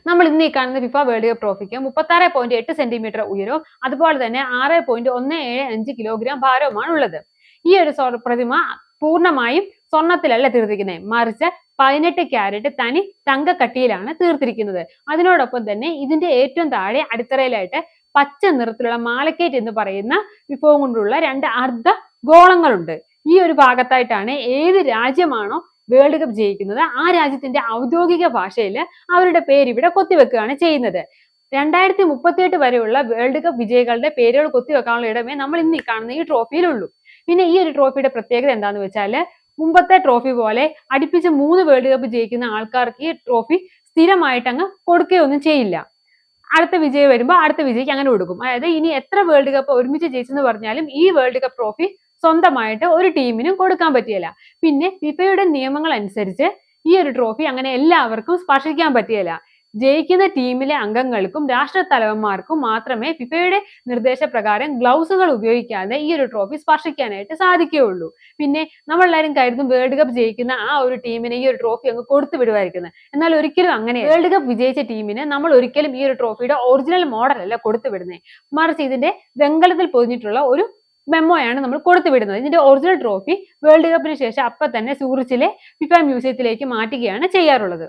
നമ്മൾ ഇന്ന് ഈ കാണുന്ന ഫിഫ വേൾഡ് കപ്പ് ട്രോഫിക്ക് 36.8 സെന്റിമീറ്റർ ഉയരവും അതുപോലെ തന്നെ 6.175 കിലോഗ്രാം ഭാരവുമാണ് ഉള്ളത്. ഈ ഒരു പ്രതിമ പൂർണ്ണമായും സ്വർണത്തിലല്ല തീർത്തിരിക്കുന്നത്, മറിച്ച് 18 ക്യാരറ്റ് തനി തങ്കക്കട്ടിയിലാണ് തീർത്തിരിക്കുന്നത്. അതിനോടൊപ്പം തന്നെ ഇതിന്റെ ഏറ്റവും താഴെ അടിത്തറയിലായിട്ട് പച്ച നിറത്തിലുള്ള മാലക്കേറ്റ് എന്ന് പറയുന്ന വിഭവം കൊണ്ടുള്ള 2 അർദ്ധ ഗോളങ്ങളുണ്ട്. ഈ ഒരു ഭാഗത്തായിട്ടാണ് ഏത് രാജ്യമാണോ വേൾഡ് കപ്പ് ജയിക്കുന്നത് ആ രാജ്യത്തിന്റെ ഔദ്യോഗിക ഭാഷയിൽ അവരുടെ പേര് ഇവിടെ കൊത്തിവെക്കുകയാണ് ചെയ്യുന്നത്. 2038 വരെയുള്ള വേൾഡ് കപ്പ് വിജയികളുടെ പേരുകൾ കൊത്തിവെക്കാനുള്ള ഇടമേ നമ്മൾ ഇന്ന് കാണുന്ന ഈ ട്രോഫിയിലുള്ളൂ. പിന്നെ ഈ ഒരു ട്രോഫിയുടെ പ്രത്യേകത എന്താന്ന് വെച്ചാല്, മുമ്പത്തെ ട്രോഫി പോലെ അടുപ്പിച്ച് 3 വേൾഡ് കപ്പ് ജയിക്കുന്ന ആൾക്കാർക്ക് ഈ ട്രോഫി സ്ഥിരമായിട്ട് അങ്ങ് കൊടുക്കുകയൊന്നും ചെയ്യില്ല. അടുത്ത വിജയം വരുമ്പോൾ അടുത്ത വിജയിക്ക് അങ്ങനെ കൊടുക്കും. അതായത് ഇനി എത്ര വേൾഡ് കപ്പ് ഒരുമിച്ച് ജയിച്ചെന്ന് പറഞ്ഞാലും ഈ വേൾഡ് കപ്പ് ട്രോഫി സ്വന്തമായിട്ട് ഒരു ടീമിനും കൊടുക്കാൻ പറ്റിയല്ല. പിന്നെ ഫിഫയുടെ നിയമങ്ങൾ അനുസരിച്ച് ഈ ഒരു ട്രോഫി അങ്ങനെ എല്ലാവർക്കും സ്പർശിക്കാൻ പറ്റിയല്ല. ജയിക്കുന്ന ടീമിലെ അംഗങ്ങൾക്കും രാഷ്ട്രത്തലവന്മാർക്കും മാത്രമേ ഫിഫയുടെ നിർദ്ദേശപ്രകാരം ഗ്ലൗസുകൾ ഉപയോഗിക്കാതെ ഈ ഒരു ട്രോഫി സ്പർശിക്കാനായിട്ട് സാധിക്കുകയുള്ളൂ. പിന്നെ നമ്മളെല്ലാവരും കരുതും വേൾഡ് കപ്പ് ജയിക്കുന്ന ആ ഒരു ടീമിനെ ഈ ഒരു ട്രോഫി അങ്ങ് കൊടുത്തു വിടുമായിരിക്കുന്നത്. എന്നാൽ ഒരിക്കലും അങ്ങനെ വേൾഡ് കപ്പ് വിജയിച്ച ടീമിന് നമ്മൾ ഒരിക്കലും ഈ ഒരു ട്രോഫിയുടെ ഒറിജിനൽ മോഡൽ അല്ല കൊടുത്തു വിടുന്നത്, മറിച്ച് ഇതിന്റെ വെങ്കലത്തിൽ പൊതിഞ്ഞിട്ടുള്ള ഒരു മെമ്മോയാണ് നമ്മൾ കൊടുത്തു വിടുന്നത്. ഇതിന്റെ ഒറിജിനൽ ട്രോഫി വേൾഡ് കപ്പിന് ശേഷം അപ്പൊ തന്നെ സൂറിച്ചിലെ ഫിഫ മ്യൂസിയത്തിലേക്ക് മാറ്റുകയാണ് ചെയ്യാറുള്ളത്.